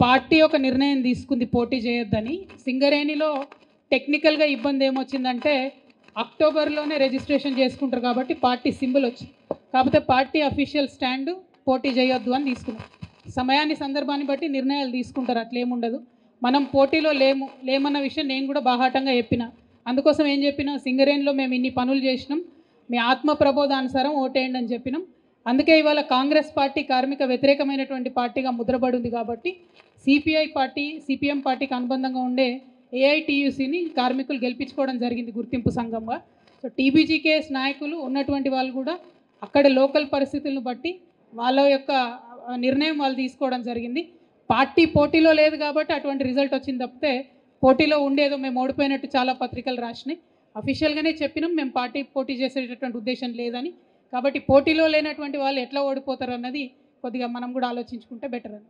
Party ఒక నిర్ణయం తీసుకుంది పోటీ చేయొద్దని. సింగరేణిలో టెక్నికల్గా ఇబ్బంది ఏమొచ్చిందంటే అక్టోబర్లోనే రిజిస్ట్రేషన్ చేసుకుంటారు కాబట్టి పార్టీ సింబల్ వచ్చింది. కాకపోతే పార్టీ అఫీషియల్ స్టాండ్ పోటీ చేయొద్దు అని తీసుకున్నాం. సమయాన్ని సందర్భాన్ని బట్టి నిర్ణయాలు తీసుకుంటారు, అట్లేముండదు. మనం పోటీలో లేమన్న విషయం నేను కూడా బాహాటంగా చెప్పిన. అందుకోసం ఏం చెప్పినా, సింగరేణిలో మేము ఇన్ని పనులు చేసినాం, మీ ఆత్మ ప్రబోధానుసారం ఓటేయండి అని చెప్పినాం. అందుకే ఇవాళ కాంగ్రెస్ పార్టీ కార్మిక వ్యతిరేకమైనటువంటి పార్టీగా ముద్రపడి ఉంది కాబట్టి సిపిఐ పార్టీ, సిపిఎం పార్టీకి అనుబంధంగా ఉండే ఏఐటియుసిని కార్మికులు గెలిపించుకోవడం జరిగింది గుర్తింపు సంఘంగా. సో టీబీజీకేఎస్ నాయకులు ఉన్నటువంటి వాళ్ళు కూడా అక్కడ లోకల్ పరిస్థితులను బట్టి వాళ్ళ యొక్క నిర్ణయం వాళ్ళు తీసుకోవడం జరిగింది. పార్టీ పోటీలో లేదు కాబట్టి అటువంటి రిజల్ట్ వచ్చింది తప్పితే పోటీలో ఉండేదో మేము ఓడిపోయినట్టు చాలా పత్రికలు రాసినాయి. అఫీషియల్గానే చెప్పినాం మేము పార్టీ పోటీ చేసేటటువంటి ఉద్దేశం లేదని. కాబట్టి పోటీలో లేనటువంటి వాళ్ళు ఎట్లా ఓడిపోతారు అన్నది కొద్దిగా మనం కూడా ఆలోచించుకుంటే బెటర్ అని.